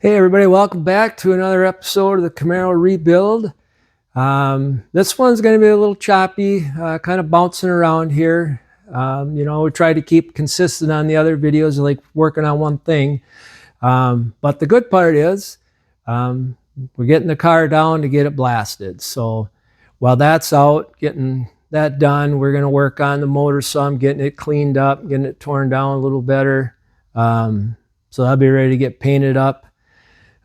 Hey everybody, welcome back to another episode of the Camaro Rebuild. This one's going to be a little choppy, kind of bouncing around here. We try to keep consistent on the other videos, like working on one thing. But the good part is we're getting the car down to get it blasted. So while that's out, getting that done, we're going to work on the motor some, getting it cleaned up, getting it torn down a little better. So I'll be ready to get painted up.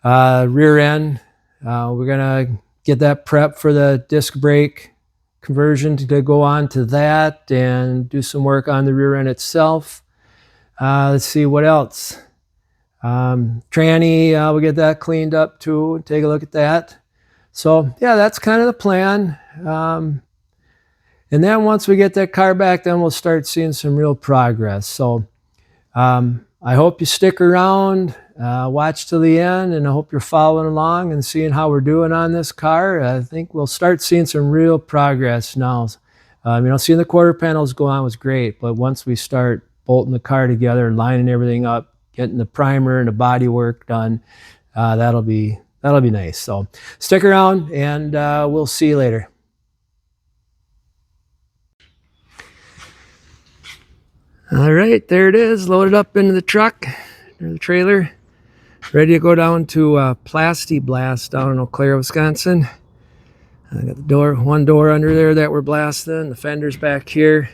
Rear end, we're gonna get that prep for the disc brake conversion to go on to that and do some work on the rear end itself. Let's see what else. Tranny, we'll get that cleaned up too, take a look at that. So yeah, that's kind of the plan. And then once we get that car back, then we'll start seeing some real progress. So I hope you stick around, watch till the end, and I hope you're following along and seeing how we're doing on this car. I think we'll start seeing some real progress now. Seeing the quarter panels go on was great, but once we start bolting the car together, lining everything up, getting the primer and the body work done, that'll be nice. So stick around, and we'll see you later. All right, there it is, loaded up into the truck, or the trailer, ready to go down to Plasti Blast down in Eau Claire, Wisconsin. I got the one door under there that we're blasting, the fender's back here,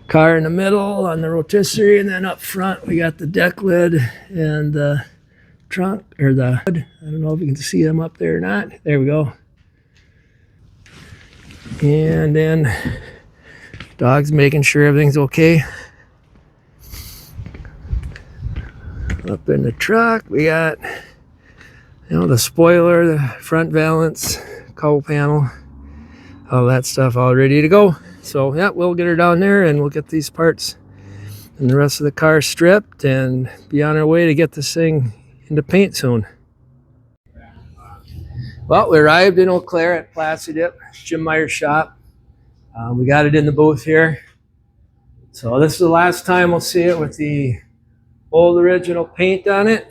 car in the middle on the rotisserie, and then up front we got the deck lid and the trunk, or the hood. I don't know if you can see them up there or not. There we go. And then dog's making sure everything's okay. Up in the truck, we got, the spoiler, the front valance, cowl panel, all that stuff all ready to go. So yeah, we'll get her down there and we'll get these parts and the rest of the car stripped and be on our way to get this thing into paint soon. Well, we arrived in Eau Claire at Plasti Dip, Jim Meyer's shop. We got it in the booth here. So this is the last time we'll see it with the old original paint on it.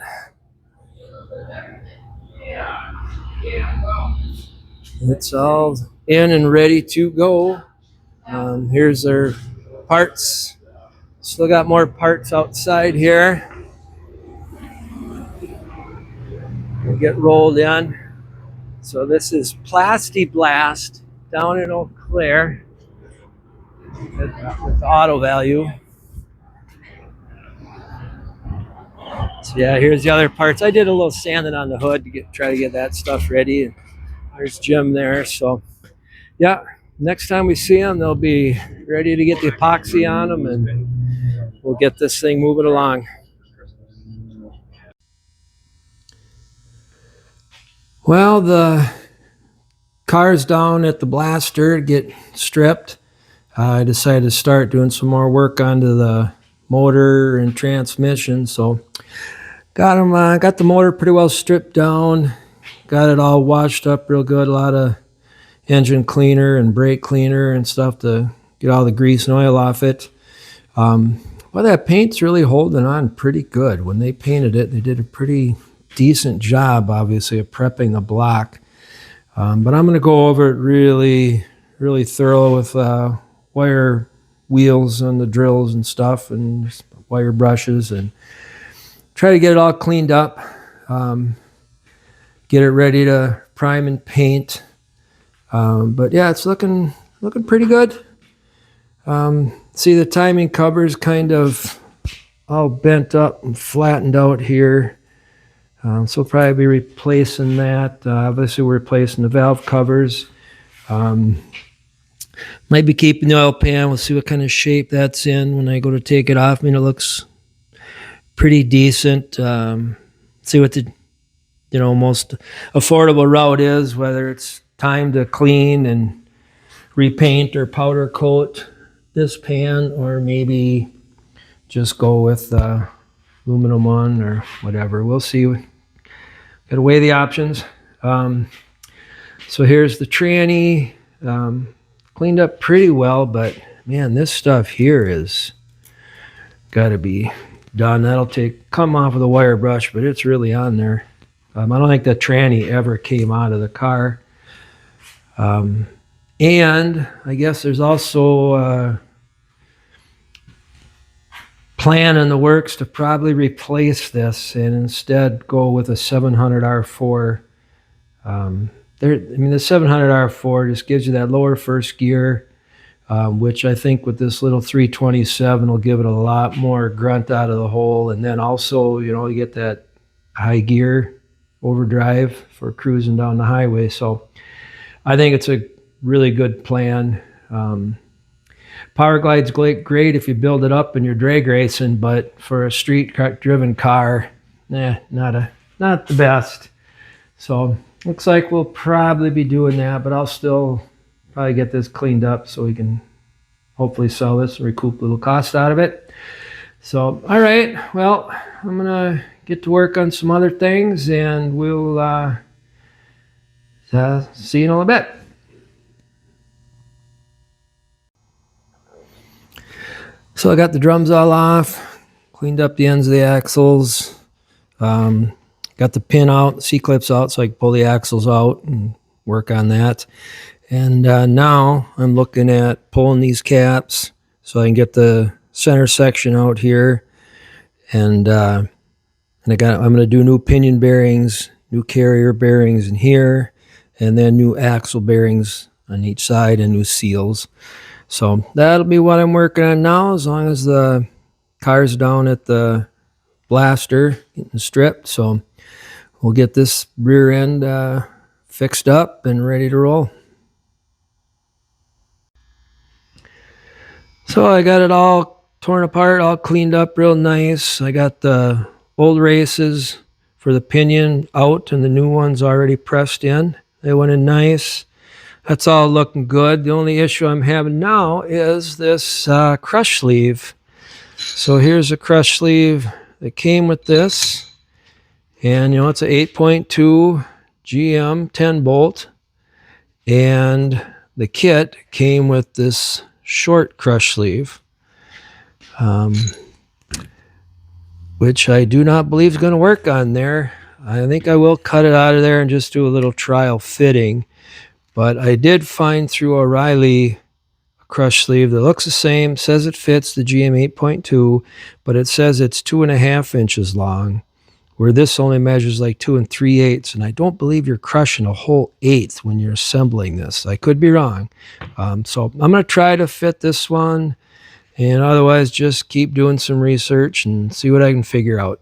It's all in and ready to go. Here's our parts. Still got more parts outside here. We'll get rolled in. So this is Plasti Blast down in Eau Claire with the auto value. So yeah, here's the other parts. I did a little sanding on the hood to try to get that stuff ready. And there's Jim there. So yeah, next time we see them, they'll be ready to get the epoxy on them, and we'll get this thing moving along. Well, the car's down at the blaster to get stripped. I decided to start doing some more work onto the motor and transmission. So got the motor pretty well stripped down, got it all washed up real good, a lot of engine cleaner and brake cleaner and stuff to get all the grease and oil off it. Well, that paint's really holding on pretty good. When they painted it, they did a pretty decent job, obviously, of prepping the block. But I'm going to go over it really, really thorough with wire wheels and the drills and stuff and wire brushes, and try to get it all cleaned up, get it ready to prime and paint. But yeah, it's looking pretty good. See, the timing cover's kind of all bent up and flattened out here. So we'll probably be replacing that. Obviously, we're replacing the valve covers. Might be keeping the oil pan. We'll see what kind of shape that's in when I go to take it off. I mean, it looks pretty decent. See what the most affordable route is, whether it's time to clean and repaint or powder coat this pan, or maybe just go with aluminum one or whatever. We'll see. Got to weigh the options. So here's the tranny, cleaned up pretty well, but man, this stuff here is got to be done. That'll come off with a wire brush, but it's really on there. I don't think the tranny ever came out of the car. And I guess there's also a plan in the works to probably replace this and instead go with a 700 R4. The 700 R4 just gives you that lower first gear, which I think with this little 327 will give it a lot more grunt out of the hole. And then also, you get that high gear overdrive for cruising down the highway. So I think it's a really good plan. Power Glide's great if you build it up and you're drag racing, but for a street driven car, not the best. So looks like we'll probably be doing that, but I'll still probably get this cleaned up so we can hopefully sell this and recoup a little cost out of it. So, all right, well, I'm gonna get to work on some other things, and we'll see you in a little bit. So I got the drums all off, cleaned up the ends of the axles, got the pin out, C-clips out so I can pull the axles out and work on that. And now I'm looking at pulling these caps so I can get the center section out here. And I'm going to do new pinion bearings, new carrier bearings in here, and then new axle bearings on each side and new seals. So that'll be what I'm working on now, as long as the car's down at the blaster getting stripped. So we'll get this rear end fixed up and ready to roll. So I got it all torn apart, all cleaned up real nice. I got the old races for the pinion out and the new ones already pressed in. They went in nice. That's all looking good. The only issue I'm having now is this crush sleeve. So here's a crush sleeve that came with this. And it's an 8.2 GM 10 bolt. And the kit came with this short crush sleeve, which I do not believe is going to work on there. I think I will cut it out of there and just do a little trial fitting. But I did find through O'Reilly a crush sleeve that looks the same, says it fits the GM 8.2, but it says it's 2.5 inches long, where this only measures like 2 3/8. And I don't believe you're crushing a whole eighth when you're assembling this. I could be wrong. So I'm going to try to fit this one, and otherwise just keep doing some research and see what I can figure out.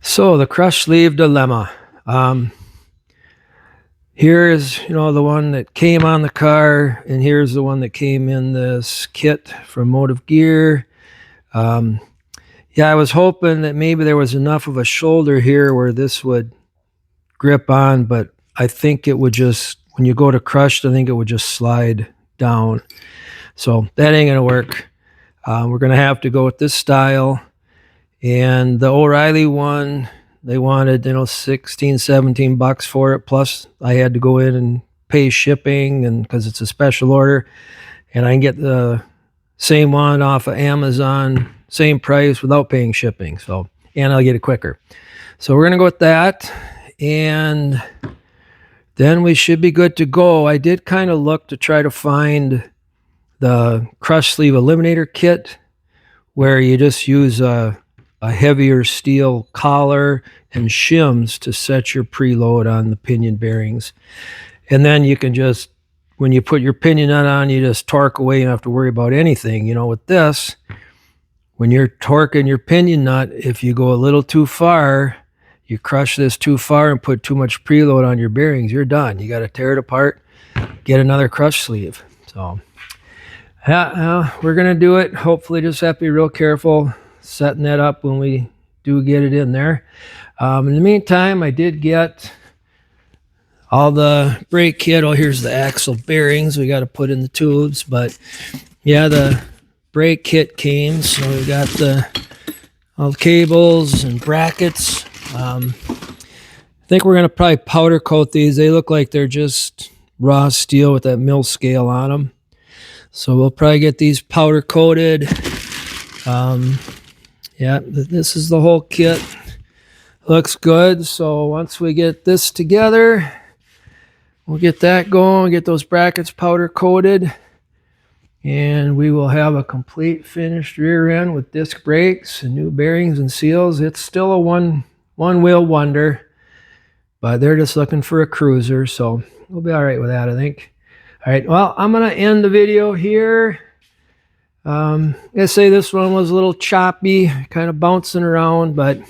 So the crush sleeve dilemma. Here is, the one that came on the car, and here's the one that came in this kit from Motive Gear. I was hoping that maybe there was enough of a shoulder here where this would grip on, but I think it would just, when you go to crush, I think it would just slide down. So that ain't gonna work. We're gonna have to go with this style. And the O'Reilly one, they wanted, $16-17 for it. Plus I had to go in and pay shipping, and because it's a special order, and I can get the same one off of Amazon, same price without paying shipping. So, and I'll get it quicker. So we're going to go with that. And then we should be good to go. I did kind of look to try to find the crush sleeve eliminator kit where you just use a heavier steel collar and shims to set your preload on the pinion bearings. And then you can just, when you put your pinion nut on, you just torque away. You don't have to worry about anything. With this, when you're torquing your pinion nut, if you go a little too far, you crush this too far and put too much preload on your bearings, you're done. You got to tear it apart, get another crush sleeve. So we're going to do it. Hopefully just have to be real careful setting that up when we do get it in there. In the meantime, I did get all the brake kit. Oh, here's the axle bearings we got to put in the tubes. But yeah, the brake kit came. So we got all the cables and brackets. I think we're going to probably powder coat these. They look like they're just raw steel with that mill scale on them. So we'll probably get these powder coated. Yeah, this is the whole kit. Looks good. So once we get this together, we'll get that going, get those brackets powder coated, and we will have a complete finished rear end with disc brakes and new bearings and seals. It's still a one wheel wonder, but they're just looking for a cruiser, so we'll be all right with that, I think. All right, well, I'm going to end the video here. I say this one was a little choppy, kind of bouncing around, but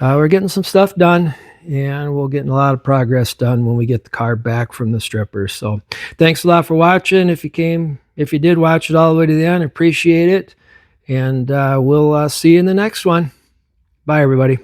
we're getting some stuff done, and we'll get a lot of progress done when we get the car back from the stripper. So thanks a lot for watching. If you did watch it all the way to the end, appreciate it. And we'll see you in the next one. Bye, everybody.